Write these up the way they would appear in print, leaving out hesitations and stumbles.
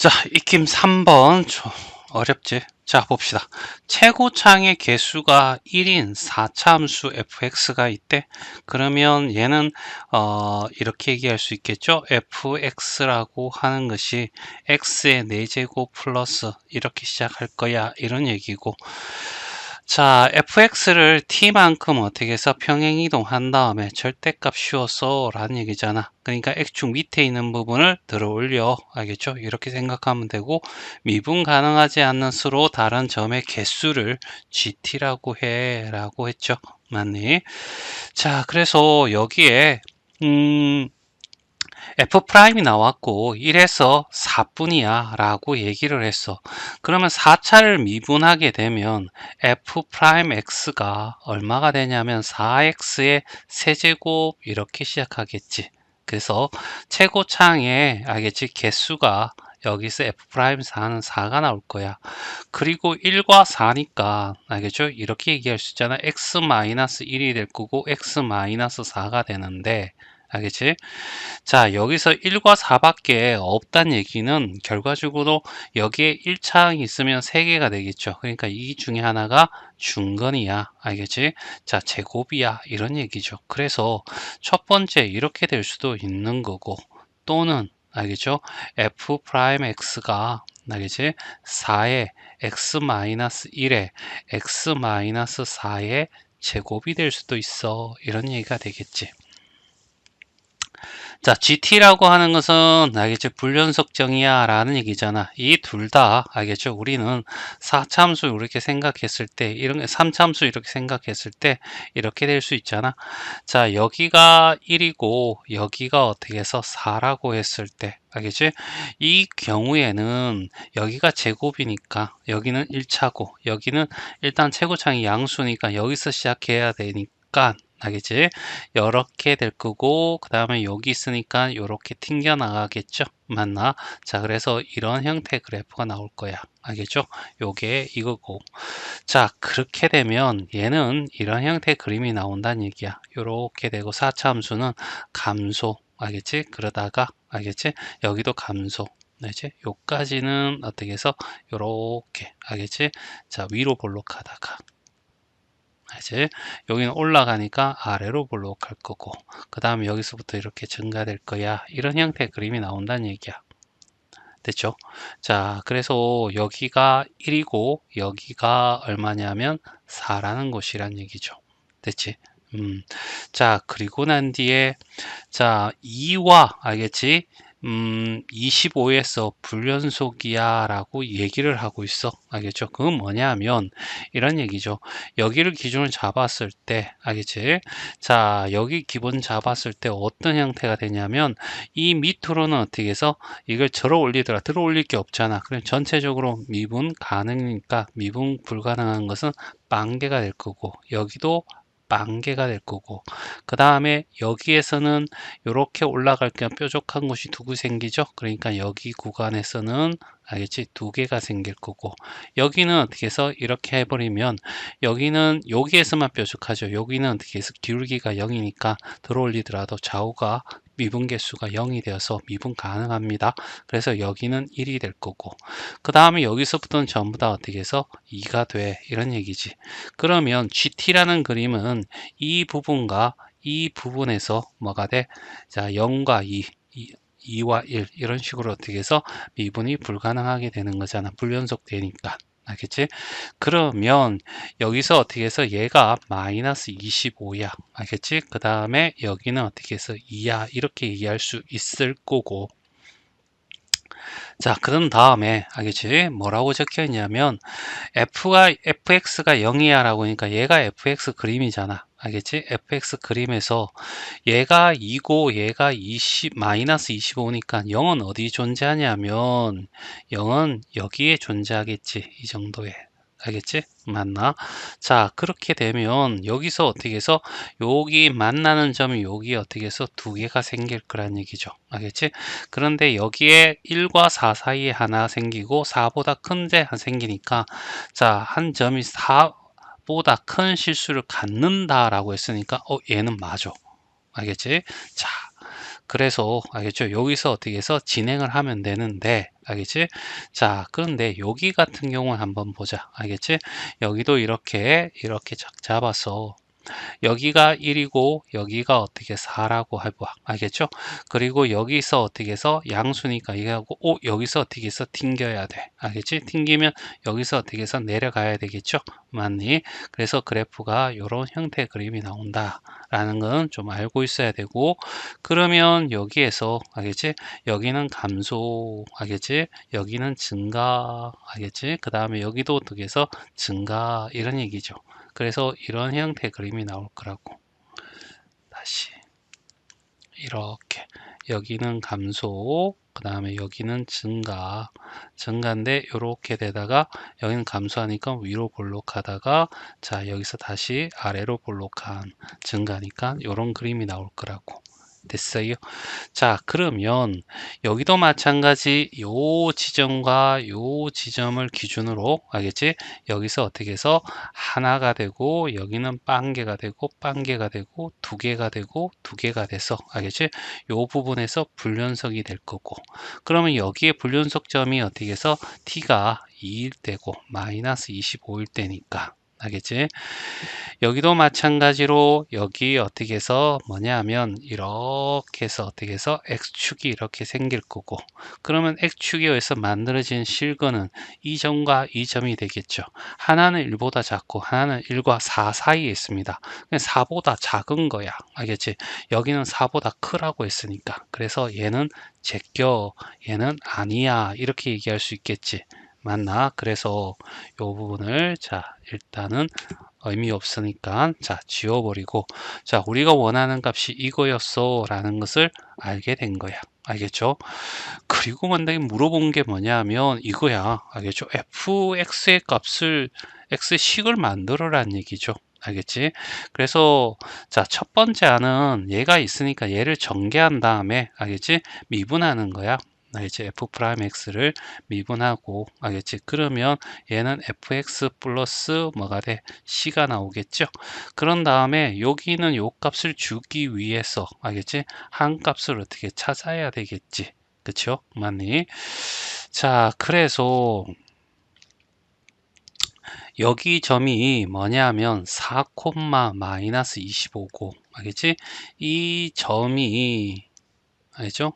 자, 익힘 3번. 어렵지? 자, 봅시다. 최고창의 개수가 1인 4차 함수 fx가 있대. 그러면 얘는 이렇게 얘기할 수 있겠죠? fx라고 하는 것이 x의 4제곱 플러스 이렇게 시작할 거야, 이런 얘기고. 자, fx를 t만큼 어떻게 해서 평행이동한 다음에 절대값 씌워서 라는 얘기잖아. 그러니까 x축 밑에 있는 부분을 들어 올려. 알겠죠? 이렇게 생각하면 되고, 미분 가능하지 않는 수로 다른 점의 개수를 gt라고 해 라고 했죠. 맞니? 자, 그래서 여기에 F'이 나왔고 1에서 4분이야 라고 얘기를 했어. 그러면 4차를 미분하게 되면 F'X가 얼마가 되냐면 4X의 세제곱 이렇게 시작하겠지. 그래서 최고창에 알겠지? 개수가 여기서 F'4는 4가 나올 거야. 그리고 1과 4니까 알겠죠? 이렇게 얘기할 수 있잖아. X-1이 될 거고 X-4가 되는데 알겠지? 자, 여기서 1과 4밖에 없다는 얘기는 결과적으로 여기에 1차항이 있으면 3개가 되겠죠. 그러니까 이 중에 하나가 중건이야. 알겠지? 자, 제곱이야. 이런 얘기죠. 그래서 첫 번째 이렇게 될 수도 있는 거고, 또는 알겠죠? F'X가 알겠지? 4의 X-1에 X-4의 제곱이 될 수도 있어. 이런 얘기가 되겠지. 자, GT라고 하는 것은 알겠죠? 불연속정이야 라는 얘기잖아. 이 둘 다 알겠죠? 우리는 4참수 이렇게 생각했을 때, 이런 3참수 이렇게 생각했을 때 이렇게 될 수 있잖아. 자, 여기가 1이고 여기가 어떻게 해서 4라고 했을 때 알겠지? 이 경우에는 여기가 제곱이니까 여기는 1차고 여기는 일단 최고창이 양수니까 여기서 시작해야 되니까 알겠지? 이렇게 될 거고 그 다음에 여기 있으니까 이렇게 튕겨 나가겠죠? 맞나? 자, 그래서 이런 형태의 그래프가 나올 거야. 알겠죠? 요게 이거고. 자, 그렇게 되면 얘는 이런 형태의 그림이 나온다는 얘기야. 요렇게 되고 4차 함수는 감소. 알겠지? 그러다가 알겠지? 여기도 감소. 알겠지? 요까지는 어떻게 해서 요렇게 알겠지? 자, 위로 볼록하다가 이제 여기는 올라가니까 아래로 볼록할 거고 그 다음에 여기서부터 이렇게 증가될 거야. 이런 형태의 그림이 나온다는 얘기야. 됐죠? 자, 그래서 여기가 1이고 여기가 얼마냐면 4라는 곳이란 얘기죠. 됐지? 자, 그리고 난 뒤에 자, 2와 알겠지? 25에서 불연속이야 라고 얘기를 하고 있어. 알겠죠? 그건 뭐냐면 이런 얘기죠. 여기를 기준을 잡았을 때 알겠지? 자, 여기 기본 잡았을 때 어떤 형태가 되냐면 이 밑으로는 어떻게 해서 이걸 들어 올리더라. 들어 올릴 게 없잖아. 그럼 전체적으로 미분 가능이니까 미분 불가능한 것은 빵개가 될 거고 여기도 빵개가 될 거고 그 다음에 여기에서는 이렇게 올라갈 겸 뾰족한 곳이 두 개 생기죠. 그러니까 여기 구간에서는 알겠지? 두 개가 생길 거고 여기는 어떻게 해서 이렇게 해버리면 여기는 여기에서만 뾰족하죠. 여기는 어떻게 해서 기울기가 0이니까 들어 올리더라도 좌우가 미분 개수가 0이 되어서 미분 가능합니다. 그래서 여기는 1이 될 거고 그 다음에 여기서부터는 전부 다 어떻게 해서 2가 돼. 이런 얘기지. 그러면 GT라는 그림은 이 부분과 이 부분에서 뭐가 돼? 자, 0과 2와 1 이런 식으로 어떻게 해서 미분이 불가능하게 되는 거잖아. 불연속 되니까. 알겠지? 그러면 여기서 어떻게 해서 얘가 마이너스 25야. 알겠지? 그 다음에 여기는 어떻게 해서 2야. 이렇게 얘기할 수 있을 거고. 자, 그런 다음에 알겠지? 뭐라고 적혀 있냐면 fx가 0이야 라고 하니까 얘가 fx 그림이잖아. 알겠지? fx 그림에서 얘가 2고 얘가 20 마이너스 25니까 0은 어디 존재하냐면 0은 여기에 존재하겠지. 이 정도에. 알겠지? 맞나? 자, 그렇게 되면 여기서 어떻게 해서 여기 만나는 점이 여기 어떻게 해서 두 개가 생길 거란 얘기죠. 알겠지? 그런데 여기에 1과 4 사이에 하나 생기고 4보다 큰데 하나 생기니까 자, 한 점이 4보다 큰 실수를 갖는다라고 했으니까 얘는 맞아. 알겠지? 자, 그래서 알겠죠? 여기서 어떻게 해서 진행을 하면 되는데 알겠지? 자, 그런데 여기 같은 경우는 한번 보자. 알겠지? 여기도 이렇게 잡아서 여기가 1이고 여기가 어떻게 4라고 해봐. 알겠죠? 그리고 여기서 어떻게 해서 양수니까 이거하고 여기서 어떻게 해서 튕겨야 돼. 알겠지? 튕기면 여기서 어떻게 해서 내려가야 되겠죠? 맞니? 그래서 그래프가 이런 형태의 그림이 나온다. 라는 건 좀 알고 있어야 되고, 그러면 여기에서 알겠지? 여기는 감소, 알겠지? 여기는 증가, 알겠지? 그 다음에 여기도 어떻게 해서 증가, 이런 얘기죠. 그래서 이런 형태의 그림이 나올 거라고. 다시 이렇게 여기는 감소, 그 다음에 여기는 증가인데 이렇게 되다가 여기는 감소하니까 위로 볼록하다가 자 여기서 다시 아래로 볼록한 증가니까 이런 그림이 나올 거라고. 됐어요? 자, 그러면 여기도 마찬가지 요 지점과 요 지점을 기준으로 알겠지? 여기서 어떻게 해서 하나가 되고 여기는 빵개가 되고 빵개가 되고 두 개가 되고 두 개가 돼서 알겠지? 요 부분에서 불연속이 될 거고 그러면 여기에 불연속점이 어떻게 해서 t가 2일 때고 마이너스 25일 때니까 알겠지? 여기도 마찬가지로 여기 어떻게 해서 뭐냐 하면 이렇게 해서 어떻게 해서 x축이 이렇게 생길 거고 그러면 x축에서 만들어진 실근은 이 점과 이 점이 되겠죠. 하나는 1보다 작고 하나는 1과 4 사이에 있습니다. 4보다 작은 거야. 알겠지? 여기는 4보다 크라고 했으니까 그래서 얘는 제껴 얘는 아니야 이렇게 얘기할 수 있겠지. 맞나? 그래서 이 부분을 자 일단은 의미 없으니까 자 지워버리고 자 우리가 원하는 값이 이거였어 라는 것을 알게 된 거야. 알겠죠? 그리고 만약에 물어본 게 뭐냐면 이거야. 알겠죠? fx의 값을 x식을 만들어라는 얘기죠. 알겠지? 그래서 자 첫 번째 안은 얘가 있으니까 얘를 전개한 다음에 알겠지? 미분하는 거야. 알겠지? f 프라임 x를 미분하고 알겠지? 그러면 얘는 fx 플러스 뭐가 돼? c가 나오겠죠? 그런 다음에 여기는 요 값을 주기 위해서 알겠지? 한 값을 어떻게 찾아야 되겠지? 그쵸? 맞니? 자, 그래서 여기 점이 뭐냐면 4, 마이너스 25고 알겠지? 이 점이 알죠?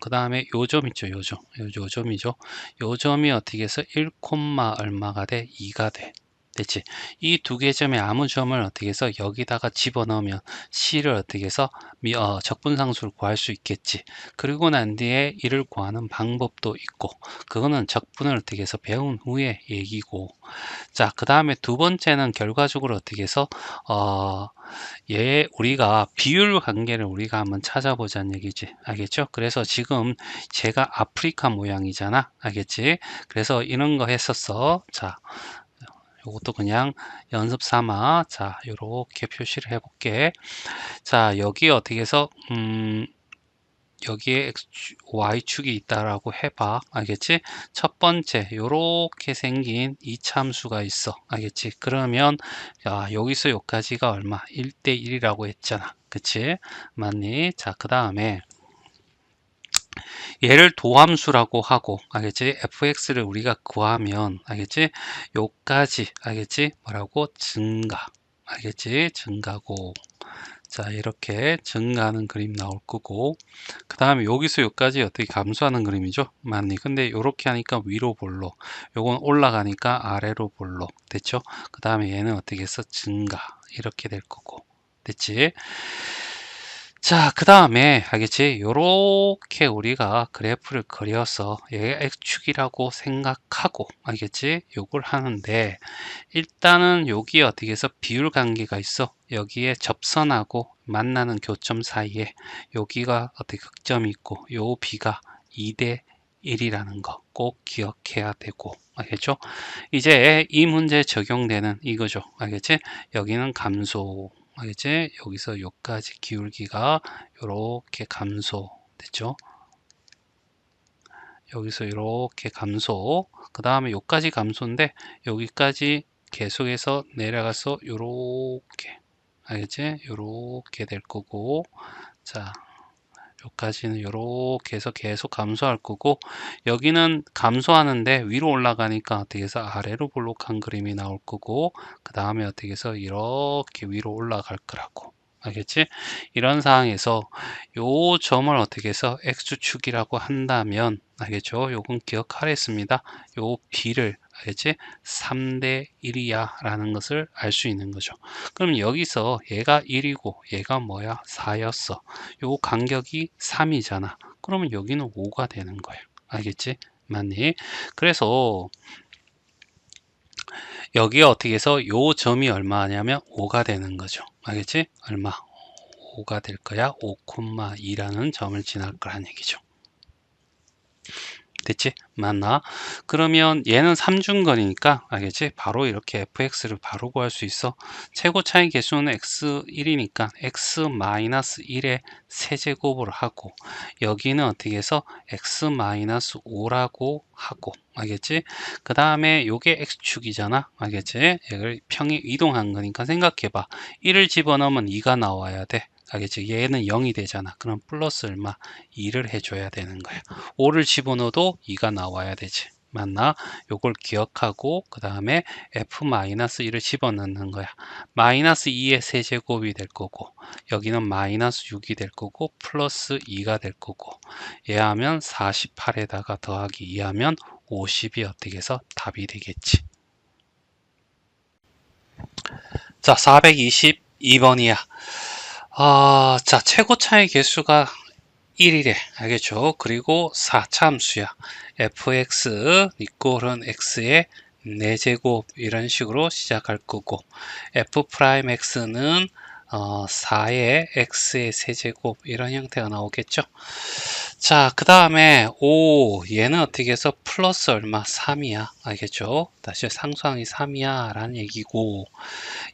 그 다음에 요 점 있죠, 요 점. 요 점이죠. 요 점이 어떻게 해서 1, 얼마가 돼? 2가 돼. 됐지? 이 두 개 점의 아무 점을 어떻게 해서 여기다가 집어넣으면 C를 어떻게 해서 적분상수를 구할 수 있겠지. 그리고 난 뒤에 이를 구하는 방법도 있고, 그거는 적분을 어떻게 해서 배운 후에 얘기고, 자, 그 다음에 두 번째는 결과적으로 어떻게 해서, 우리가 비율 관계를 우리가 한번 찾아보자는 얘기지. 알겠죠? 그래서 지금 제가 아프리카 모양이잖아. 알겠지? 그래서 이런 거 했었어. 자, 요것도 그냥 연습 삼아. 자, 요렇게 표시를 해볼게. 자, 여기 어떻게 해서, 여기에 y축이 있다라고 해봐. 알겠지? 첫 번째 요렇게 생긴 이차함수가 있어. 알겠지? 그러면 여기서 여기까지가 얼마? 1대 1이라고 했잖아. 그치? 맞니? 자, 그 다음에 얘를 도함수라고 하고 알겠지? fx를 우리가 구하면 알겠지? 요까지 알겠지? 뭐라고? 증가. 알겠지? 증가고 자 이렇게 증가하는 그림 나올 거고 그 다음에 여기서 여기까지 어떻게 감소하는 그림이죠 맞니 근데 이렇게 하니까 위로 볼록 요건 올라가니까 아래로 볼록 됐죠 그 다음에 얘는 어떻게 해서 증가 이렇게 될 거고 됐지 자, 그 다음에 알겠지? 요렇게 우리가 그래프를 그려서 얘가 X축이라고 생각하고 알겠지? 요걸 하는데 일단은 여기에 어떻게 해서 비율 관계가 있어 여기에 접선하고 만나는 교점 사이에 여기가 어떻게 극점이 있고 요 B가 2대 1이라는 거 꼭 기억해야 되고 알겠죠? 이제 이 문제에 적용되는 이거죠 알겠지? 여기는 감소 알겠지? 여기서 여기까지 기울기가 이렇게 감소 됐죠? 여기서 이렇게 감소 그 다음에 여기까지 감소인데 여기까지 계속해서 내려가서 이렇게 알겠지? 이렇게 될 거고 자 여기까지는 이렇게 해서 계속 감소할 거고, 여기는 감소하는데 위로 올라가니까 어떻게 해서 아래로 볼록한 그림이 나올 거고, 그 다음에 어떻게 해서 이렇게 위로 올라갈 거라고. 알겠지? 이런 상황에서 요 점을 어떻게 해서 x축이라고 한다면, 알겠죠? 요건 기억하랬습니다. 요 b를, 알겠지? 3대 1이야 라는 것을 알 수 있는 거죠. 그럼 여기서 얘가 1이고 얘가 뭐야? 4였어. 요 간격이 3이잖아. 그러면 여기는 5가 되는 거야. 알겠지? 맞니? 그래서 여기에 어떻게 해서 요 점이 얼마냐면 5가 되는 거죠. 알겠지? 얼마? 5가 될 거야. 5,2라는 점을 지날 거란 얘기죠. 됐지? 맞나? 그러면 얘는 3중거리니까 알겠지? 바로 이렇게 fx를 바로 구할 수 있어. 최고 차이 개수는 x1이니까 x-1의 세제곱을 하고, 여기는 어떻게 해서 x-5라고 하고, 알겠지? 그 다음에 요게 x축이잖아. 알겠지? 이걸 평이 이동한 거니까 생각해봐. 1을 집어넣으면 2가 나와야 돼. 알겠지? 얘는 0이 되잖아. 그럼 플러스 얼마? 2를 해줘야 되는 거야. 5를 집어넣어도 2가 나와야 되지. 맞나? 요걸 기억하고 그 다음에 f-1을 집어넣는 거야. 마이너스 2의 세제곱이 될 거고, 여기는 마이너스 6이 될 거고 플러스 2가 될 거고, 얘 하면 48에다가 더하기 2 하면 50이 어떻게 해서 답이 되겠지. 자, 422번이야. 자, 최고 차이 개수가 1이래. 알겠죠? 그리고 4차함수야. fx 이꼴은 x의 4제곱 이런 식으로 시작할 거고, f'x는 4의 x의 세제곱 이런 형태가 나오겠죠? 자, 그 다음에 5, 얘는 어떻게 해서 플러스 얼마? 3이야. 알겠죠? 다시 상수항이 3이야 라는 얘기고,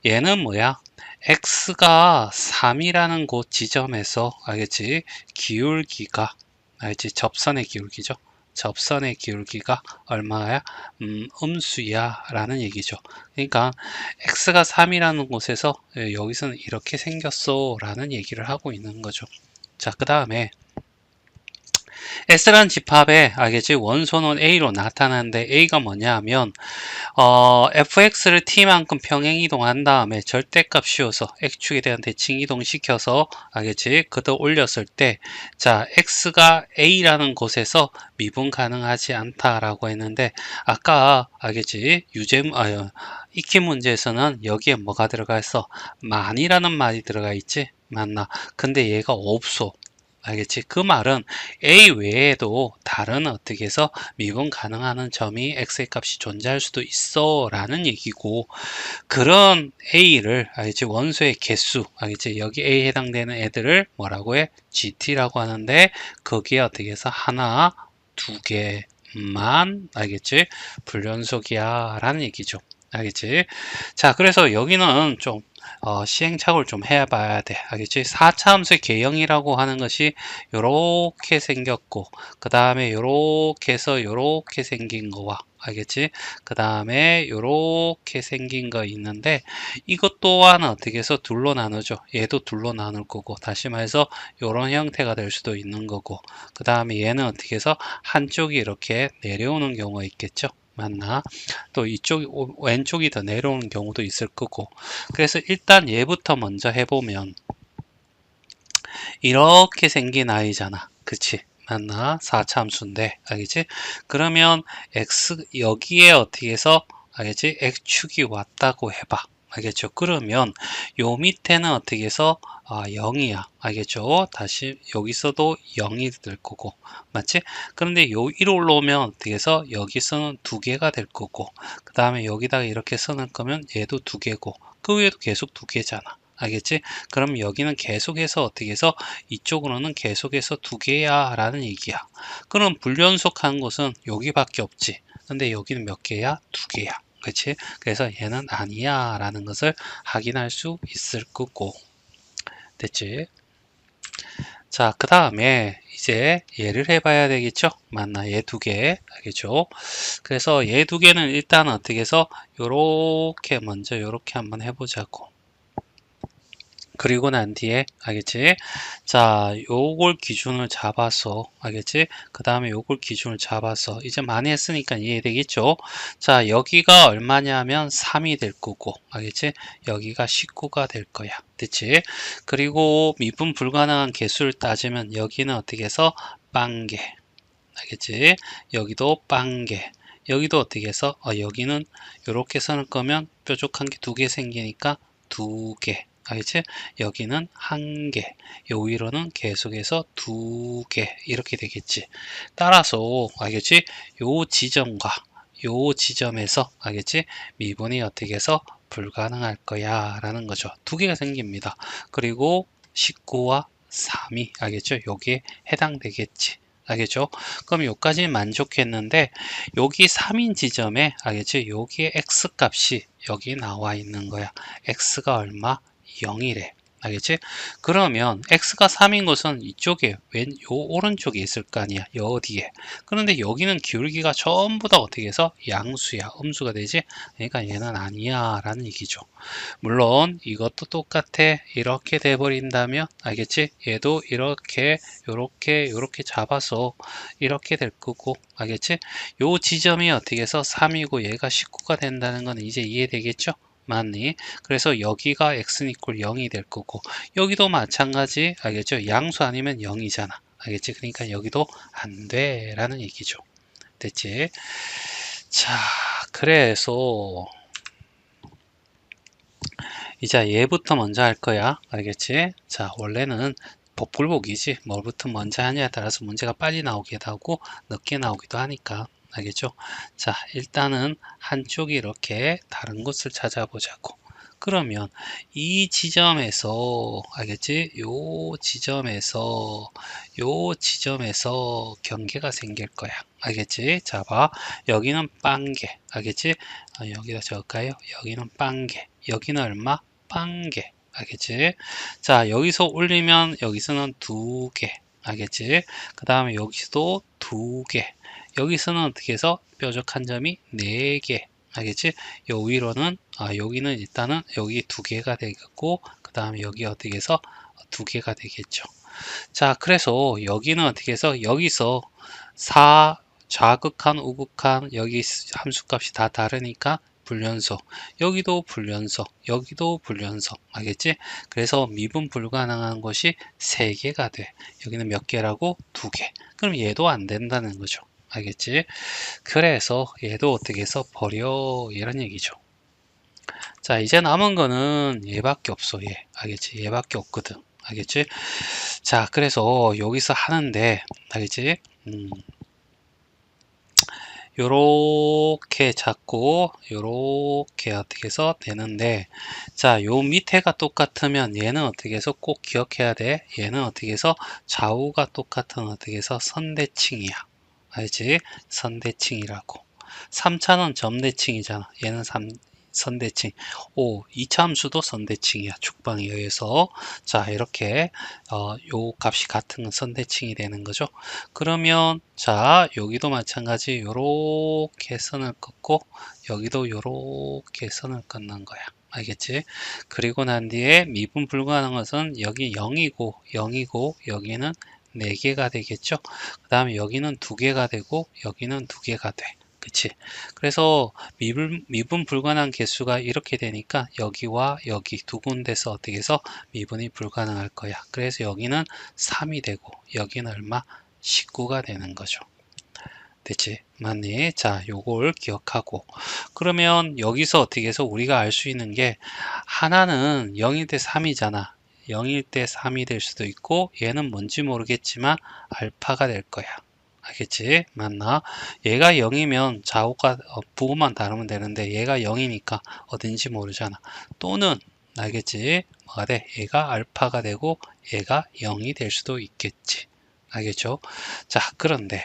얘는 뭐야? x가 3이라는 곳 지점에서, 알겠지? 기울기가, 알겠지? 접선의 기울기죠. 접선의 기울기가 얼마야? 음수야 라는 얘기죠. 그러니까 x가 3이라는 곳에서 여기서는 이렇게 생겼어 라는 얘기를 하고 있는 거죠. 자, 그 다음에 S라는 집합에 알겠지? 원소는 A로 나타나는데 A가 뭐냐 하면 fx를 t만큼 평행 이동한 다음에 절대값 씌워서 x축에 대한 대칭 이동시켜서 알겠지? 그도 올렸을 때, 자, x가 A라는 곳에서 미분 가능하지 않다라고 했는데, 아까 알겠지? 익히 문제에서는 여기에 뭐가 들어가 있어? 만이라는 말이 들어가 있지? 맞나? 근데 얘가 없어. 알겠지? 그 말은 A 외에도 다른 어떻게 해서 미분 가능한 점이 x의 값이 존재할 수도 있어 라는 얘기고, 그런 A를 알겠지? 원소의 개수, 알겠지? 여기 A에 해당되는 애들을 뭐라고 해? GT라고 하는데, 거기에 어떻게 해서 하나, 두 개만 알겠지? 불연속이야 라는 얘기죠. 알겠지? 자, 그래서 여기는 좀 시행착오를 좀 해봐야 돼. 알겠지? 4차 함수의 개형이라고 하는 것이 요렇게 생겼고, 그 다음에 요렇게 해서 요렇게 생긴 거와, 알겠지? 그 다음에 요렇게 생긴 거 있는데, 이것 또한 어떻게 해서 둘로 나누죠. 얘도 둘로 나눌 거고, 다시 말해서 요런 형태가 될 수도 있는 거고, 그 다음에 얘는 어떻게 해서 한쪽이 이렇게 내려오는 경우가 있겠죠. 맞나? 또 이쪽 왼쪽이 더 내려오는 경우도 있을 거고, 그래서 일단 얘부터 먼저 해보면 이렇게 생긴 아이잖아. 그치? 맞나? 4차 함수인데, 알겠지? 그러면 x 여기에 어떻게 해서, 알겠지? x축이 왔다고 해봐. 알겠죠? 그러면 요 밑에는 어떻게 해서 0이야. 알겠죠? 다시 여기서도 0이 될 거고, 맞지? 그런데 요 1 올라오면 어떻게 해서 여기서는 2개가 될 거고, 그 다음에 여기다가 이렇게 써놓을 거면 얘도 2개고, 그 위에도 계속 2개잖아. 알겠지? 그럼 여기는 계속해서 어떻게 해서 이쪽으로는 계속해서 2개야 라는 얘기야. 그럼 불연속한 것은 여기밖에 없지. 근데 여기는 몇 개야? 2개야. 그치? 그래서 얘는 아니야 라는 것을 확인할 수 있을 거고. 됐지? 자, 그 다음에 이제 얘를 해봐야 되겠죠? 맞나? 얘 2개. 알겠죠? 그래서 얘 2개는 일단 어떻게 해서 요렇게 먼저 요렇게 한번 해보자고. 그리고 난 뒤에 알겠지? 자, 요걸 기준을 잡아서 알겠지? 그 다음에 요걸 기준을 잡아서 이제 많이 했으니까 이해되겠죠? 자, 여기가 얼마냐면 3이 될 거고 알겠지? 여기가 19가 될 거야. 됐지? 그리고 미분 불가능한 개수를 따지면 여기는 어떻게 해서 빵개 알겠지? 여기도 빵개 여기도 어떻게 해서 여기는 이렇게 서는 거면 뾰족한 게 두 개 생기니까 두 개 알겠지? 여기는 한 개, 요 위로는 계속해서 두 개 이렇게 되겠지. 따라서 알겠지? 요 지점과 요 지점에서 알겠지? 미분이 어떻게 해서 불가능할 거야 라는 거죠. 두 개가 생깁니다. 그리고 19와 3이 알겠죠? 여기에 해당되겠지. 알겠죠? 그럼 여기까지 만족했는데 여기 3인 지점에 알겠지? 여기에 x 값이 여기 나와 있는 거야. x가 얼마? 0이래. 알겠지? 그러면 x가 3인 것은 이쪽에 요 오른쪽에 있을 거 아니야. 요 어디에. 그런데 여기는 기울기가 전부 다 어떻게 해서 양수야. 음수가 되지? 그러니까 얘는 아니야 라는 얘기죠. 물론 이것도 똑같아. 이렇게 돼버린다면 알겠지? 얘도 이렇게 요렇게 잡아서 이렇게 될 거고 알겠지? 요 지점이 어떻게 해서 3이고 얘가 19가 된다는 건 이제 이해되겠죠? 맞니? 그래서 여기가 x는 equal 0이 될 거고 여기도 마찬가지 알겠죠? 양수 아니면 0이잖아. 알겠지? 그러니까 여기도 안 돼 라는 얘기죠. 됐지? 자, 그래서 이제 얘부터 먼저 할 거야. 알겠지? 자, 원래는 복불복이지. 뭐부터 먼저 하냐에 따라서 문제가 빨리 나오기도 하고 늦게 나오기도 하니까. 알겠죠? 자, 일단은 한쪽이 이렇게 다른 곳을 찾아보자고. 그러면 이 지점에서 알겠지? 요 지점에서 경계가 생길 거야. 알겠지? 자, 봐. 여기는 빵개. 알겠지? 여기다 적을까요? 여기는 빵개. 여기는 얼마? 빵개. 알겠지? 자, 여기서 올리면 여기서는 두 개. 알겠지? 그 다음에 여기서도 두 개. 여기서는 어떻게 해서 뾰족한 점이 네 개. 알겠지? 요 위로는 여기는 일단은 여기 두 개가 되겠고 그 다음에 여기 어떻게 해서 두 개가 되겠죠. 자, 그래서 여기는 어떻게 해서 여기서 4 좌극한 우극한 여기 함수값이 다 다르니까 불연속 여기도 불연속 여기도 불연속 알겠지? 그래서 미분 불가능한 것이 3개가 돼. 여기는 몇 개라고? 2개. 그럼 얘도 안 된다는 거죠. 알겠지? 그래서 얘도 어떻게 해서 버려 이런 얘기죠. 자, 이제 남은 거는 얘밖에 없어. 얘 알겠지? 얘밖에 없거든. 알겠지? 자, 그래서 여기서 하는데 알겠지? 요렇게 잡고 요렇게 어떻게 해서 되는데 자, 요 밑에가 똑같으면 얘는 어떻게 해서 꼭 기억해야 돼. 얘는 어떻게 해서 좌우가 똑같은 어떻게 해서 선대칭이야. 알지? 선대칭이라고. 3차는 점대칭이잖아. 얘는 선대칭. 2차 함수도 선대칭이야. 축방에 의해서. 자, 이렇게 요 값이 같은 건 선대칭이 되는 거죠. 그러면 자, 여기도 마찬가지 요렇게 선을 긋고 여기도 요렇게 선을 긋는 거야. 알겠지? 그리고 난 뒤에 미분 불가능한 것은 여기 0이고 여기는 4개가 되겠죠. 그 다음에 여기는 2개가 되고 여기는 2개가 돼. 그치? 그래서 미분 불가능한 개수가 이렇게 되니까 여기와 여기 두 군데서 어떻게 해서 미분이 불가능할 거야. 그래서 여기는 3이 되고 여기는 얼마? 19가 되는 거죠. 됐지? 맞니? 자, 요걸 기억하고 그러면 여기서 어떻게 해서 우리가 알 수 있는 게 하나는 0일 때 3이잖아. 0일 때 3이 될 수도 있고 얘는 뭔지 모르겠지만 알파가 될 거야. 알겠지? 맞나? 얘가 0이면 좌우가 부호만 다르면 되는데 얘가 0이니까 어딘지 모르잖아. 또는 알겠지? 뭐가 돼? 얘가 알파가 되고 얘가 0이 될 수도 있겠지. 알겠죠? 자, 그런데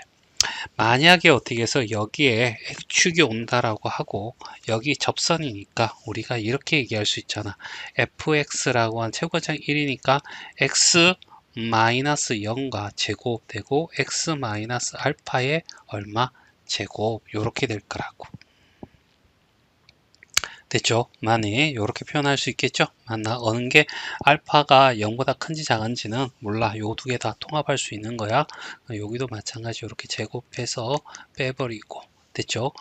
만약에 어떻게 해서 여기에 X축이 온다라고 하고 여기 접선이니까 우리가 이렇게 얘기할 수 있잖아. fx라고 한 최고점 1이니까 x 마이너스 0과 제곱되고 x 마이너스 알파의 얼마? 제곱 요렇게 될 거라고. 됐죠? 만에 이렇게 표현할 수 있겠죠? 맞나? 어느 게 알파가 0보다 큰지 작은지는 몰라. 요 두 개 다 통합할 수 있는 거야. 여기도 마찬가지 이렇게 제곱해서 빼버리고. 됐죠?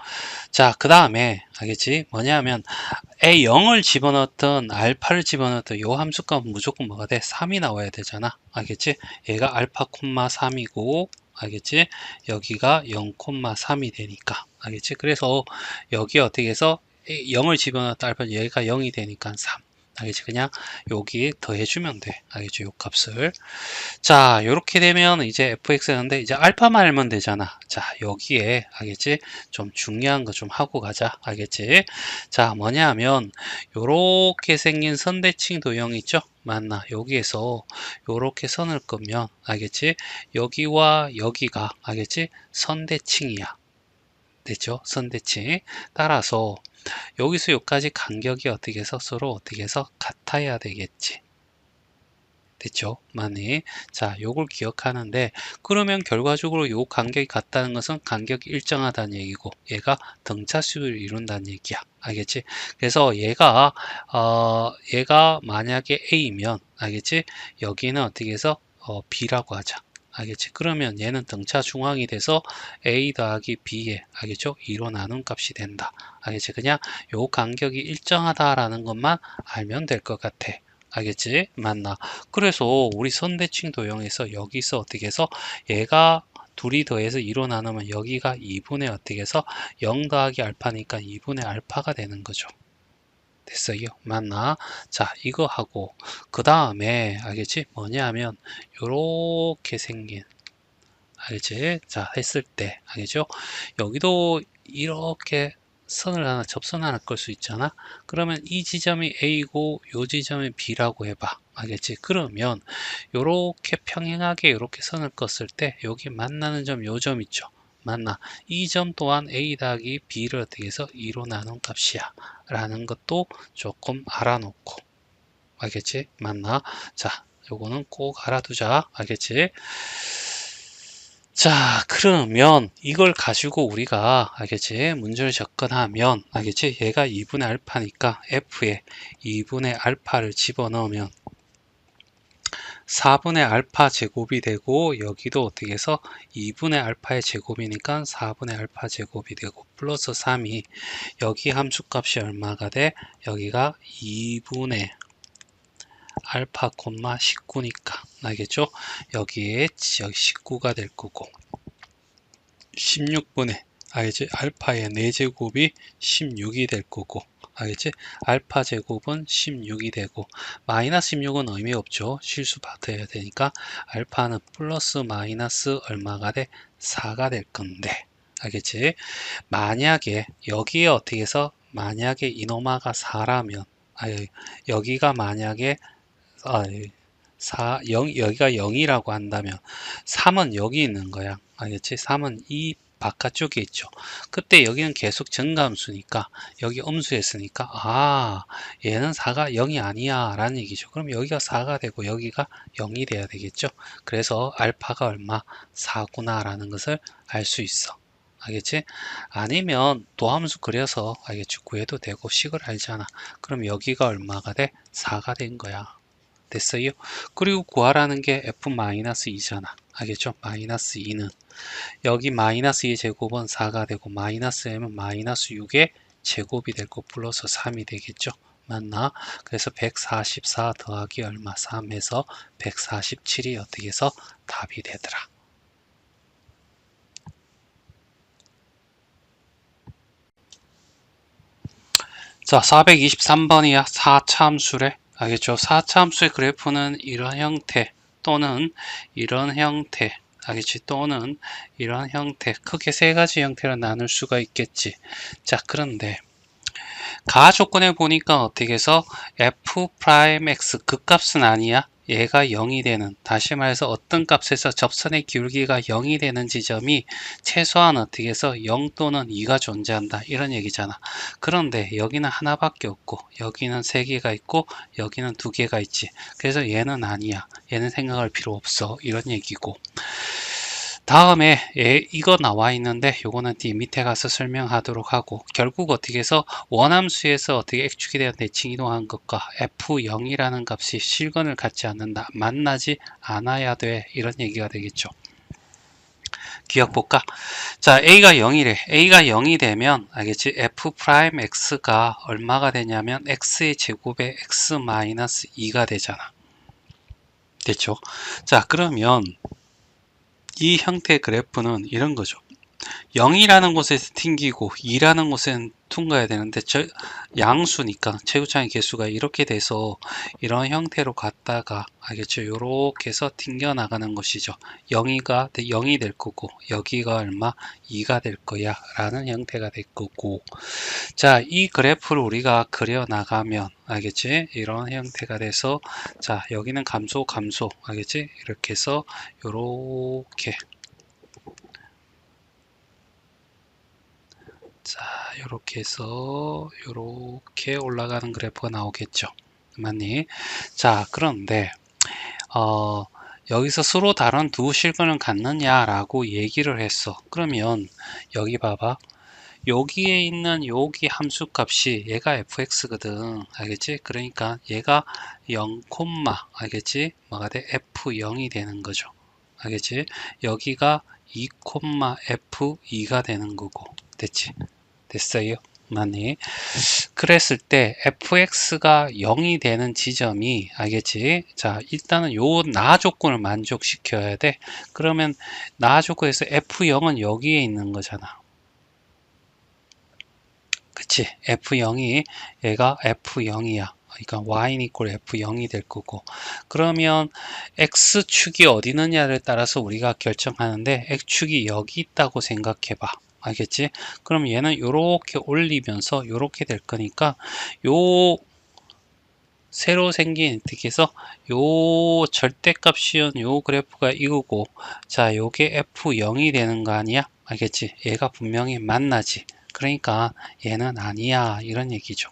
자, 그 다음에 알겠지? 뭐냐면 A0을 집어넣었던 알파를 집어넣었던 요 함수값은 무조건 뭐가 돼? 3이 나와야 되잖아. 알겠지? 얘가 알파 콤마 3이고 알겠지? 여기가 0,3이 되니까 알겠지? 그래서 여기 어떻게 해서 0을 집어넣었다 알파 얘가 0이 되니까 3 알겠지? 그냥 여기 더해주면 돼. 알겠지? 요 값을 자, 요렇게 되면 이제 fx였는데 이제 알파만 알면 되잖아. 자, 여기에 알겠지? 좀 중요한 거 좀 하고 가자. 알겠지? 자, 뭐냐 하면 요렇게 생긴 선대칭 도형 있죠? 맞나? 여기에서 요렇게 선을 끄면 알겠지? 여기와 여기가 알겠지? 선대칭이야. 됐죠? 선대칭. 따라서 여기서 여기까지 간격이 어떻게 해서 서로 어떻게 해서 같아야 되겠지. 됐죠? 많이. 자, 요걸 기억하는데 그러면 결과적으로 요 간격이 같다는 것은 간격이 일정하다는 얘기고 얘가 등차수를 이룬다는 얘기야. 알겠지? 그래서 얘가 만약에 A면 알겠지? 여기는 어떻게 해서 B라고 하자. 알겠지? 그러면 얘는 등차 중앙이 돼서 A 더하기 B에 알겠죠? 2로 나눈 값이 된다. 알겠지? 그냥 요 간격이 일정하다라는 것만 알면 될 것 같아. 알겠지? 맞나? 그래서 우리 선대칭 도형에서 여기서 어떻게 해서 얘가 둘이 더해서 2로 나누면 여기가 2분의 어떻게 해서 0 더하기 알파니까 2분의 알파가 되는 거죠. 됐어요? 맞나? 자, 이거 하고 그 다음에 알겠지? 뭐냐 하면 요렇게 생긴 알겠지? 자, 했을 때 알겠죠? 여기도 이렇게 선을 하나 접선 하나 끌 수 있잖아. 그러면 이 지점이 A고 요 지점이 B라고 해봐. 알겠지? 그러면 요렇게 평행하게 요렇게 선을 껐을 때 여기 만나는 점 요 점 있죠. 맞나? 이 점 또한 A 더하기 B를 어떻게 해서 2로 나눈 값이야. 라는 것도 조금 알아놓고. 알겠지? 맞나? 자, 요거는 꼭 알아두자. 알겠지? 자, 그러면 이걸 가지고 우리가 알겠지? 문제를 접근하면 알겠지? 얘가 2분의 알파니까 f에 2분의 알파를 집어넣으면 4분의 알파 제곱이 되고 여기도 어떻게 해서 2분의 알파의 제곱이니까 4분의 알파 제곱이 되고 플러스 3이 여기 함수값이 얼마가 돼? 여기가 2분의 알파 콤마 19니까 알겠죠? 여기에 여기 19가 될 거고 16분의 알겠지? 알파의 4제곱이 16이 될 거고 알겠지? 알파 제곱은 16이 되고 마이너스 16은 의미 없죠. 실수 받아야 되니까 알파는 플러스 마이너스 얼마가 돼? 4가 될 건데 알겠지? 만약에 여기에 어떻게 해서 만약에 이노마가 4라면 여기가 만약에 여기가 0이라고 한다면 3은 여기 있는 거야. 알겠지? 3은 이 바깥쪽에 있죠. 그때 여기는 계속 증가함수니까 여기 음수였으니까 얘는 4가 0이 아니야 라는 얘기죠. 그럼 여기가 4가 되고 여기가 0이 돼야 되겠죠. 그래서 알파가 얼마? 4구나 라는 것을 알 수 있어. 알겠지? 아니면 도함수 그려서 알겠지? 구해도 되고 식을 알잖아. 그럼 여기가 얼마가 돼? 4가 된 거야. 됐어요? 그리고 구하라는 게 f-2잖아. 알겠죠? 마이너스 2는 여기 마이너스 2의 제곱은 4가 되고 마이너스 m은 마이너스 6의 제곱이 되고 플러스 3이 되겠죠? 맞나? 그래서 144 더하기 얼마? 3에서 147이 어떻게 해서 답이 되더라. 자, 423번이야. 4차 함수래. 알겠죠? 4차 함수의 그래프는 이런 형태 또는 이런 형태 알겠지? 또는 이런 형태 크게 세 가지 형태로 나눌 수가 있겠지. 자, 그런데 가 조건에 보니까 어떻게 해서 f'(x) 극값은 아니야. 얘가 0이 되는, 다시 말해서 어떤 값에서 접선의 기울기가 0이 되는 지점이 최소한 어떻게 해서 0 또는 2가 존재한다 이런 얘기잖아. 그런데 여기는 하나밖에 없고 여기는 3개가 있고 여기는 2개가 있지. 그래서 얘는 아니야. 얘는 생각할 필요 없어 이런 얘기고, 다음에 이거 나와 있는데 요거는 뒤 밑에 가서 설명하도록 하고, 결국 어떻게 해서 원함수에서 어떻게 x축에 대한 대칭 이동한 것과 f0이라는 값이 실근을 갖지 않는다, 만나지 않아야 돼, 이런 얘기가 되겠죠. 기억 볼까? 자, a가 0이래. a가 0이 되면 알겠지? f'x가 얼마가 되냐면 x의 제곱에 x-2가 되잖아. 됐죠? 자, 그러면 이 형태의 그래프는 이런 거죠. 0이라는 곳에서 튕기고 2라는 곳에는 퉁가야 되는데, 양수니까 최고차의 개수가 이렇게 돼서 이런 형태로 갔다가, 알겠죠? 이렇게 해서 튕겨 나가는 것이죠. 0이 될 거고, 여기가 얼마? 2가 될 거야 라는 형태가 될 거고, 자, 이 그래프를 우리가 그려 나가면 알겠지? 이런 형태가 돼서, 자, 여기는 감소, 알겠지? 이렇게 해서 요렇게, 자, 이렇게 해서 이렇게 올라가는 그래프가 나오겠죠. 맞니? 자, 그런데 여기서 서로 다른 두 실근을 갖느냐라고 얘기를 했어. 그러면 여기 봐봐. 여기에 있는 여기 함수값이 얘가 fx거든. 알겠지? 그러니까 얘가 0, 알겠지? 뭐가 돼? f0이 되는 거죠. 알겠지? 여기가 2, f2가 되는 거고. 됐지? 됐어요? 맞니? 그랬을 때 fx가 0이 되는 지점이, 알겠지? 자, 일단은 요 나 조건을 만족시켜야 돼. 그러면 나 조건에서 f0은 여기에 있는 거잖아. 그치? f0이, 얘가 f0이야. 그러니까 y는 equal f0이 될 거고, 그러면 x축이 어디 있느냐를 따라서 우리가 결정하는데, x축이 여기 있다고 생각해 봐. 알겠지? 그럼 얘는 이렇게 올리면서 이렇게 될 거니까, 요 새로 생긴, 어떻게 해서 요 절대값이온 요 그래프가 이거고, 자, 요게 f0이 되는 거 아니야? 알겠지? 얘가 분명히 만나지. 그러니까 얘는 아니야, 이런 얘기죠.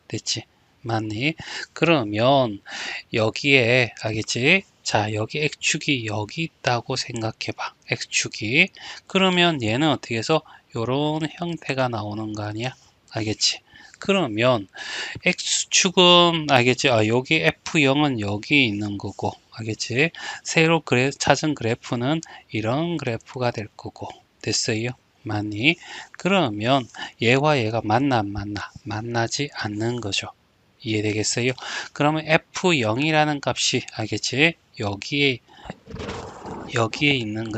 됐지? 맞니? 그러면 여기에, 알겠지? 자, 여기 x축이 여기 있다고 생각해 봐. x축이. 그러면 얘는 어떻게 해서 요런 형태가 나오는 거 아니야? 알겠지? 그러면 x축은, 알겠지? 여기 f0은 여기 있는 거고, 알겠지? 새로 찾은 그래프는 이런 그래프가 될 거고. 됐어요? 맞니? 그러면 얘와 얘가 만나 안 만나? 만나지 않는 거죠. 이해되겠어요? 그러면 f0이라는 값이, 알겠지? 여기에 있는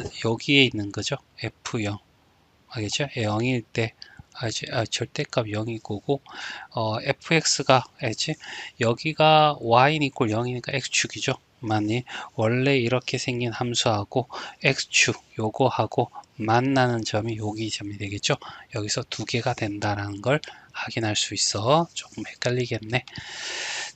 거죠. f0. 알겠죠? 0일 때 절대값 0일 거고, fx가, 알지? 여기가 y는 equal 0이니까 x축이죠. 맞니? 원래 이렇게 생긴 함수하고 x축 요거하고 만나는 점이 여기 점이 되겠죠. 여기서 두 개가 된다라는 걸 확인할 수 있어. 조금 헷갈리겠네.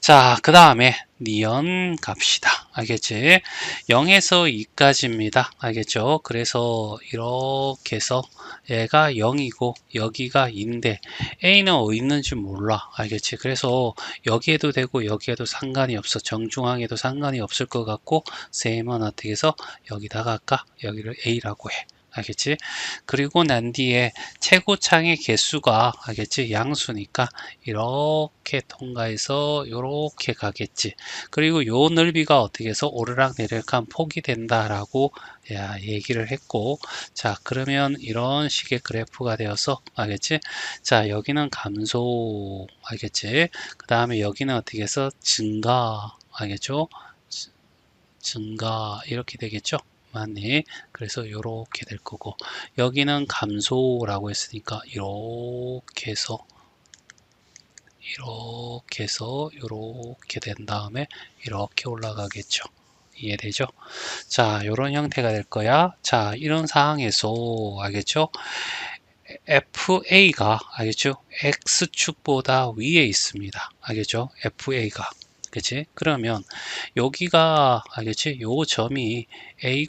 자, 그 다음에 니은 갑시다. 알겠지? 0에서 2까지입니다. 알겠죠? 그래서 이렇게 해서 얘가 0이고 여기가 2인데 A는 어디 있는지 몰라. 알겠지? 그래서 여기에도 되고 여기에도 상관이 없어. 정중앙에도 상관이 없을 것 같고, 셈은 어떻게 해서 여기다가 아까 여기를 A라고 해. 알겠지? 그리고 난 뒤에 최고창의 개수가, 알겠지? 양수니까 이렇게 통과해서 이렇게 가겠지. 그리고 요 넓이가 어떻게 해서 오르락내리락 폭이 된다라고 얘기를 했고, 자, 그러면 이런 식의 그래프가 되어서, 알겠지? 자, 여기는 감소, 알겠지? 그 다음에 여기는 어떻게 해서 증가, 알겠죠? 증가, 이렇게 되겠죠? 맞니? 그래서 이렇게 될 거고, 여기는 감소라고 했으니까 이렇게 해서 이렇게 된 다음에 이렇게 올라가겠죠. 이해되죠? 자, 이런 형태가 될 거야. 자, 이런 상황에서, 알겠죠? FA가, 알겠죠? X축보다 위에 있습니다. 알겠죠? FA가. 그치? 그러면 여기가, 알겠지? 요 점이 A,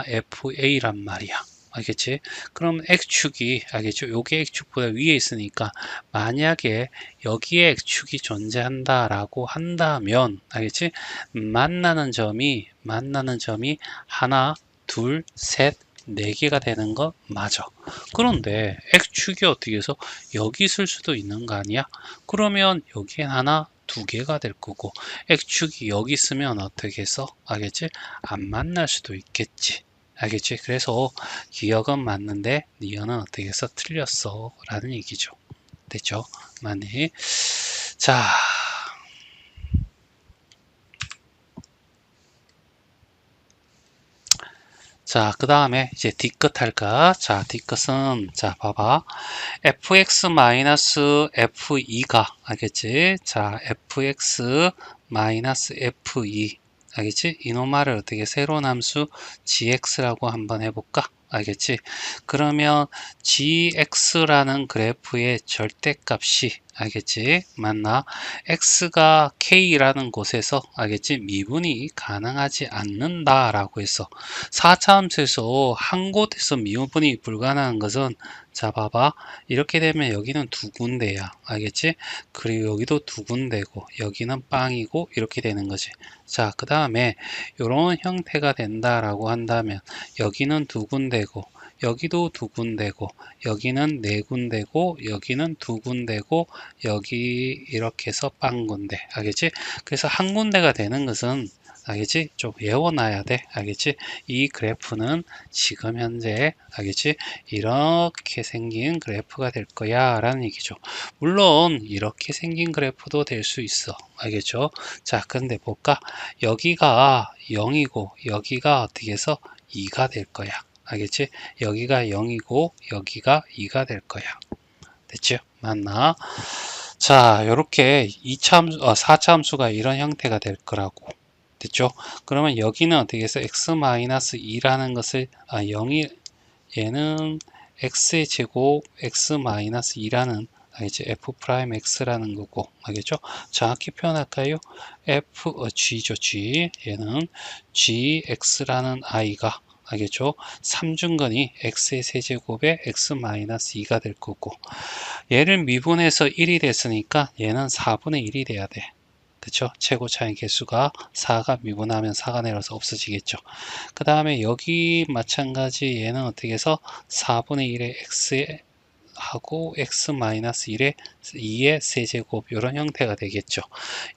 FA란 말이야. 알겠지? 그럼 X축이, 알겠죠? 요게 X축보다 위에 있으니까 만약에 여기에 X축이 존재한다라고 한다면, 알겠지? 만나는 점이 하나, 둘, 셋, 4개가 되는 거 맞아. 그런데 X축이 어떻게 해서 여기 있을 수도 있는 거 아니야? 그러면 여기에 하나, 2개가 될 거고 X축이 여기 있으면 어떻게 해서 알겠지? 안 만날 수도 있겠지. 알겠지? 그래서 기억은 맞는데 니은은 어떻게 해서 틀렸어 라는 얘기죠. 됐죠? 맞니? 자, 자, 그 다음에 이제 D끝 할까? 자, D끝은, 자, 봐봐. fx-f2가, 알겠지? 자, fx-f2. 알겠지? 이놈말을 어떻게 새로운 함수 gx라고 한번 해볼까? 알겠지? 그러면 gx라는 그래프의 절대값이 알겠지? 맞나? x가 k라는 곳에서 알겠지? 미분이 가능하지 않는다라고 해서 4차함수에서 한 곳에서 미분이 불가능한 것은 자 봐봐 이렇게 되면 여기는 2군데야 알겠지? 그리고 여기도 2군데고 여기는 빵이고 이렇게 되는 거지. 자 그 다음에 이런 형태가 된다라고 한다면 여기는 2군데고 여기도 2군데고 여기는 4군데고 여기는 2군데고 여기 이렇게 해서 빵군데 알겠지? 그래서 한 군데가 되는 것은 알겠지? 좀 외워놔야 돼. 알겠지? 이 그래프는 지금 현재 알겠지? 이렇게 생긴 그래프가 될 거야 라는 얘기죠. 물론 이렇게 생긴 그래프도 될 수 있어. 알겠죠? 자, 근데 볼까? 여기가 0이고 여기가 어떻게 해서 2가 될 거야. 알겠지? 여기가 0이고 여기가 2가 될 거야. 됐죠? 맞나? 자, 요렇게 4차 함수가 이런 형태가 될 거라고. 됐죠? 그러면 여기는 어떻게 해서 x-2라는 것을 0이 얘는 x의 제곱 x-2라는 이제 f'(x라는 거고 알겠죠? 정확히 표현할까요? g죠 g 얘는 gx라는 i가 알겠죠? 3중근이 x의 세제곱에 x-2가 될 거고 얘를 미분해서 1이 됐으니까 얘는 4분의 1이 돼야 돼. 그쵸? 최고 차이 개수가 4가 미분하면 4가 내려서 없어지겠죠. 그 다음에 여기 마찬가지 얘는 어떻게 해서 4분의 1의 x 하고 x-1의 2의 세제곱 이런 형태가 되겠죠.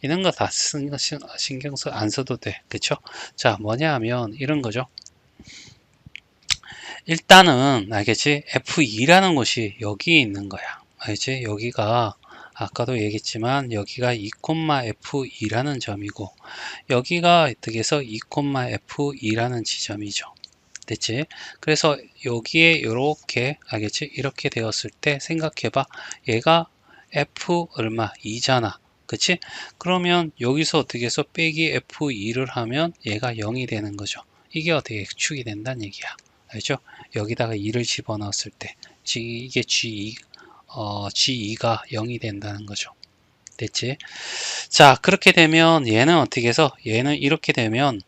이런 거 다 신경 안 써도 돼. 그쵸? 자 뭐냐 하면 이런 거죠. 일단은 알겠지? F2라는 곳이 여기 있는 거야. 알겠지? 여기가 아까도 얘기했지만 여기가 2,F2라는 점이고 여기가 어떻게 해서 2,F2라는 지점이죠. 됐지? 그래서 여기에 이렇게 알겠지? 이렇게 되었을 때 생각해봐. 얘가 F 얼마? 2잖아. 그치? 그러면 여기서 어떻게 해서 빼기 F2를 하면 얘가 0이 되는 거죠. 이게 어떻게 축이 된다는 얘기야. 알죠? 여기다가 2를 집어넣었을 때 이게 G2가 0이 된다는 거죠. 됐지? 자 그렇게 되면 얘는 어떻게 해서 얘는 이렇게 되면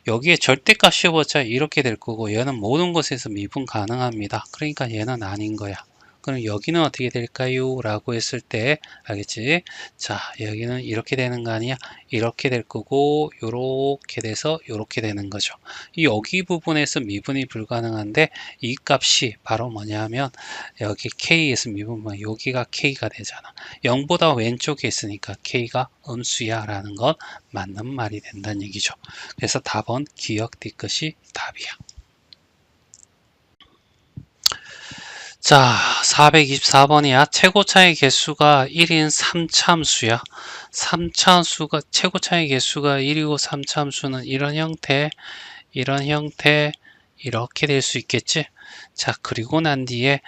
여기에 절대값 씌워봤자 이렇게 될 거고 얘는 모든 것에서 미분 가능합니다. 그러니까 얘는 아닌 거야. 그럼 여기는 어떻게 될까요? 라고 했을 때 알겠지? 자 여기는 이렇게 되는 거 아니야? 이렇게 될 거고 요렇게 돼서 요렇게 되는 거죠. 이 여기 부분에서 미분이 불가능한데 이 값이 바로 뭐냐 하면 여기 K에서 미분만 여기가 K가 되잖아. 0보다 왼쪽에 있으니까 K가 음수야 라는 건 맞는 말이 된다는 얘기죠. 그래서 답은 기억 뒤끝이 답이야. 자, 424번이야. 최고차의 개수가 1인 3참수야. 3참수가 최고차의 개수가 1이고 3참수는 이런 형태, 이렇게 될 수 있겠지? 자, 그리고 난 뒤에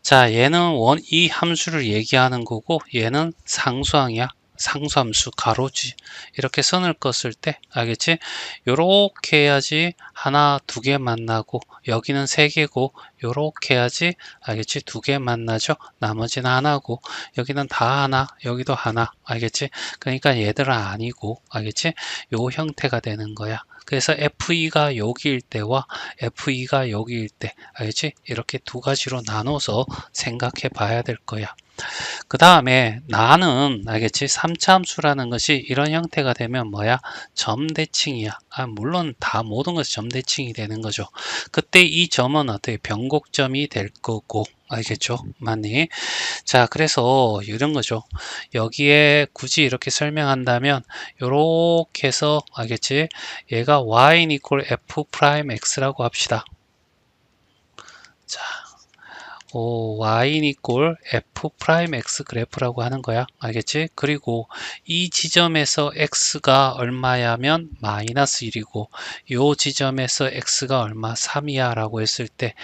자, 얘는 이 함수를 얘기하는 거고 얘는 상수항이야. 상수함수 가로지 이렇게 선을 껐을 때 알겠지? 요렇게 해야지 하나 두 개 만나고 여기는 세 개고 요렇게 해야지 알겠지? 2개 만나죠? 나머지는 하나고 여기는 다 하나 여기도 하나 알겠지? 그러니까 얘들은 아니고 알겠지? 요 형태가 되는 거야. 그래서 F2가 여기일 때와 F2가 여기일 때 알겠지? 이렇게 두 가지로 나눠서 생각해 봐야 될 거야. 그 다음에 나는 알겠지? 3차 함수라는 것이 이런 형태가 되면 뭐야? 점대칭이야. 물론 다 모든 것이 점대칭이 되는 거죠. 그때 이 점은 어떻게 변곡점이 될 거고 알겠죠? 맞니? 자, 그래서 이런 거죠. 여기에 굳이 이렇게 설명한다면 요렇게 해서 알겠지? 얘가 y equal f 프라임 x라고 합시다. 자, y equal f 프라임 x 그래프라고 하는 거야. 알겠지? 그리고 이 지점에서 x가 얼마야면 마이너스 1이고 요 지점에서 x가 얼마 3이야 라고 했을 때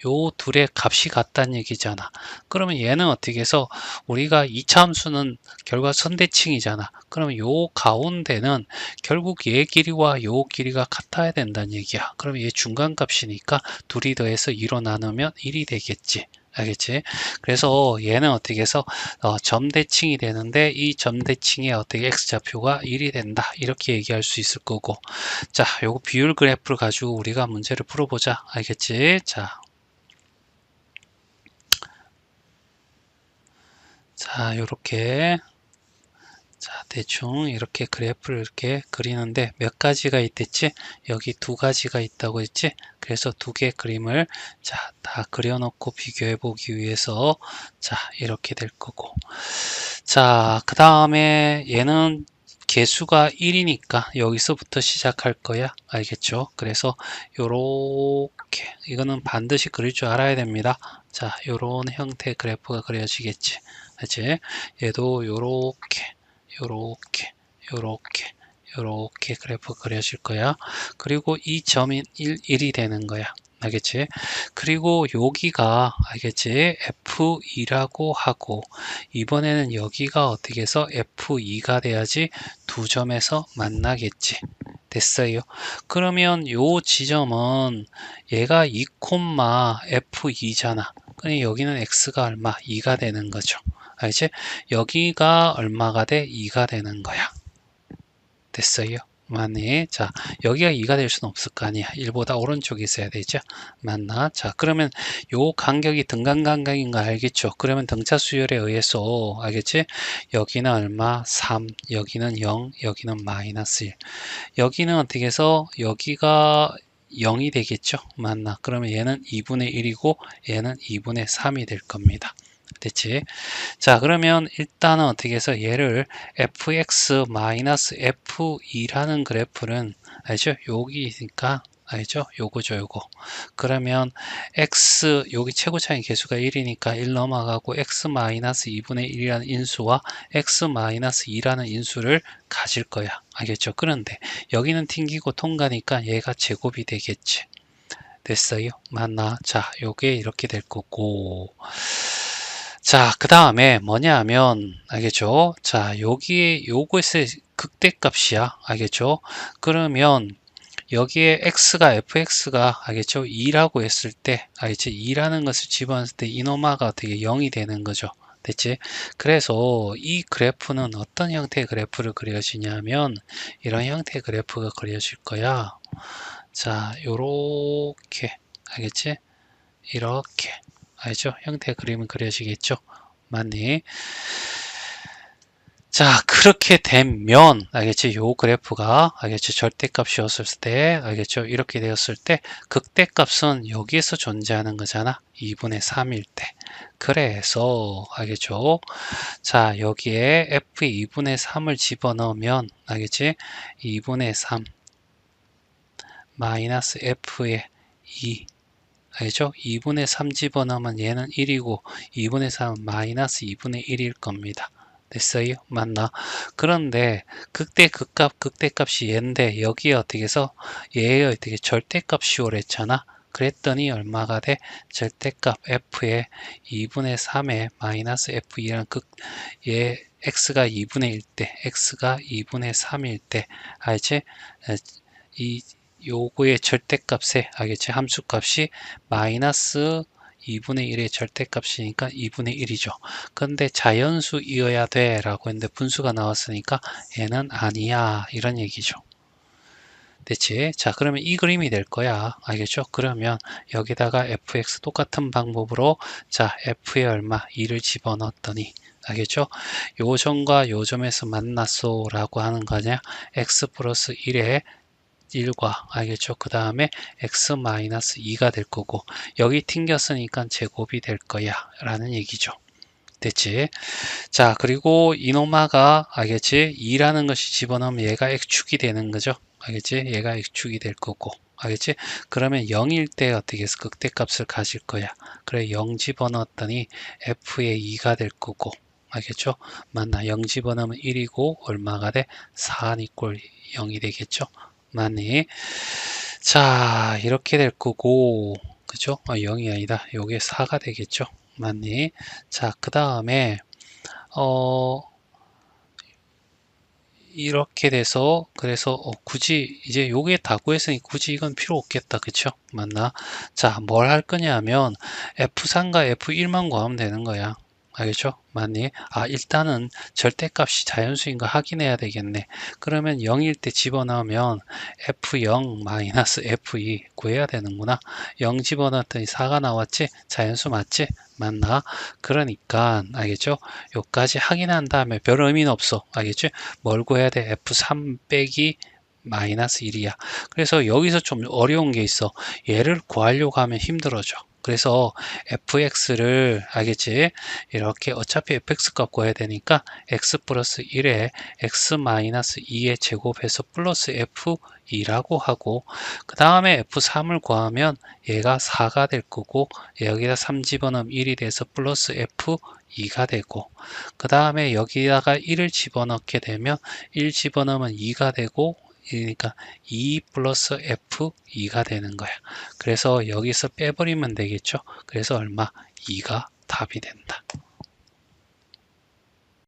요 둘의 값이 같다는 얘기잖아. 그러면 얘는 어떻게 해서 우리가 이차 함수는 결과 선대칭이잖아. 그러면 요 가운데는 결국 얘 길이와 요 길이가 같아야 된다는 얘기야. 그러면 얘 중간값이니까 둘이 더해서 2로 나누면 1이 되겠지. 알겠지? 그래서 얘는 어떻게 해서 점대칭이 되는데 이 점대칭의 어떻게 x좌표가 1이 된다. 이렇게 얘기할 수 있을 거고. 자, 요거 비율 그래프를 가지고 우리가 문제를 풀어보자. 알겠지? 자, 요렇게 자, 대충 이렇게 그래프를 이렇게 그리는데 몇 가지가 있댔지? 여기 두 가지가 있다고 했지? 그래서 두 개의 그림을 자, 다 그려놓고 비교해 보기 위해서 자, 이렇게 될 거고. 자, 그 다음에 얘는 개수가 1이니까 여기서부터 시작할 거야. 알겠죠? 그래서 요렇게 이거는 반드시 그릴 줄 알아야 됩니다. 자, 요런 형태의 그래프가 그려지겠지. 그치? 얘도 요렇게 요렇게 요렇게 요렇게 그래프 그려질 거야. 그리고 이 점이 1이 되는 거야. 알겠지? 그리고 여기가 알겠지? F2라고 하고 이번에는 여기가 어떻게 해서 F2가 돼야지 두 점에서 만나겠지. 됐어요. 그러면 요 지점은 얘가 2, F2잖아. 그럼 여기는 X가 얼마? 2가 되는 거죠. 알지? 여기가 얼마가 돼? 2가 되는 거야. 됐어요? 맞네. 자, 여기가 2가 될 수는 없을 거 아니야. 1보다 오른쪽에 있어야 되죠? 맞나? 자, 그러면 요 간격이 등간 간격인 거 알겠죠? 그러면 등차 수열에 의해서 알겠지? 여기는 얼마? 3, 여기는 0, 여기는 마이너스 1. 여기는 어떻게 해서 여기가 0이 되겠죠? 맞나? 그러면 얘는 2분의 1이고 얘는 2분의 3이 될 겁니다. 됐지? 자, 그러면 일단은 어떻게 해서 얘를 fx-f2라는 그래프는 알죠? 여기 있으니까 알죠? 요거죠, 요거. 그러면 x 여기 최고차의 개수가 1이니까 1 넘어가고 x-2분의 1이라는 인수와 x-2라는 인수를 가질 거야. 알겠죠? 그런데 여기는 튕기고 통과니까 얘가 제곱이 되겠지. 됐어요? 맞나? 자, 요게 이렇게 될 거고. 자, 그 다음에 뭐냐 하면, 알겠죠? 자, 여기에 요것의 극대값이야. 알겠죠? 그러면 여기에 x가 fx가 알겠죠? 2라고 했을 때, 알겠지? 2라는 것을 집어넣었을 때 이노마가 어떻게 0이 되는 거죠. 됐지? 그래서 이 그래프는 어떤 형태의 그래프를 그려지냐면 이런 형태의 그래프가 그려질 거야. 자, 요렇게 알겠지? 이렇게 알죠? 형태의 그림은 그려지겠죠? 맞니? 자, 그렇게 되면 알겠지? 요 그래프가 알겠죠? 절대값이었을 때 알겠죠? 이렇게 되었을 때 극대값은 여기에서 존재하는 거잖아. 2분의 3일 때. 그래서 알겠죠? 자, 여기에 f 2분의 3을 집어넣으면 알겠지? 2분의 3 마이너스 f의 2 알죠? 2분의 3 집어넣으면 얘는 1이고 2분의 3은 마이너스 2분의 1일 겁니다. 됐어요? 맞나? 그런데 극대값이 얘인데 여기에 어떻게 해서 얘의 어떻게 절대값이 오랬잖아. 그랬더니 얼마가 돼? 절대값 f의 2분의 3의 마이너스 f2라는 얘 x가 2분의 1 때, x가 2분의 3일 때, 알지? 이 요거의 절대값에 알겠지? 함수값이 마이너스 2분의 1의 절대값이니까 2분의 1이죠. 근데 자연수이어야 돼 라고 했는데 분수가 나왔으니까 얘는 아니야 이런 얘기죠. 됐지? 자, 그러면 이 그림이 될 거야. 알겠죠? 그러면 여기다가 fx 똑같은 방법으로 자, f에 얼마? 2를 집어넣었더니 알겠죠? 요 점과 요 점에서 만났소 라고 하는 거냐? x 플러스 1에 1과 알겠죠? 그 다음에 x 마이너스 2가 될 거고 여기 튕겼으니까 제곱이 될 거야 라는 얘기죠. 됐지? 자, 그리고 이노마가 알겠지? 2라는 것이 집어넣으면 얘가 x축이 되는 거죠. 알겠지? 얘가 x축이 될 거고. 알겠지? 그러면 0일 때 어떻게 해서 극대값을 가질 거야. 그래 0 집어넣었더니 f의 2가 될 거고. 알겠죠? 맞나? 0 집어넣으면 1이고 얼마가 돼? 4 이꼴 0이 되겠죠? 맞니? 자, 이렇게 될 거고. 그죠? 0이 아니다. 요게 4가 되겠죠? 맞니? 자, 그 다음에 어, 이렇게 돼서 그래서 굳이 이제 요게 다 구했으니 굳이 이건 필요 없겠다. 그쵸? 맞나? 자, 뭘 할 거냐면 F3과 F1만 구하면 되는 거야. 알겠죠? 맞니? 아, 일단은 절대값이 자연수인 거 확인해야 되겠네. 그러면 0일 때 집어넣으면 F0 마이너스 F2 구해야 되는구나. 0 집어넣었더니 4가 나왔지? 자연수 맞지? 맞나? 그러니까 알겠죠? 요까지 확인한 다음에 별 의미는 없어. 알겠지? 뭘 구해야 돼? F3 빼기 마이너스 1이야. 그래서 여기서 좀 어려운 게 있어. 얘를 구하려고 하면 힘들어져. 그래서 fx를 알겠지? 이렇게 어차피 fx 값 구해야 되니까 x 플러스 1에 x 마이너스 2의 제곱해서 플러스 f2라고 하고 그 다음에 f3을 구하면 얘가 4가 될 거고 여기다 3 집어넣으면 1이 돼서 플러스 f2가 되고 그 다음에 여기다가 1을 집어넣게 되면 1 집어넣으면 2가 되고 그러니까 2 플러스 F2가 되는 거야. 그래서 여기서 빼버리면 되겠죠. 그래서 얼마? 2가 답이 된다.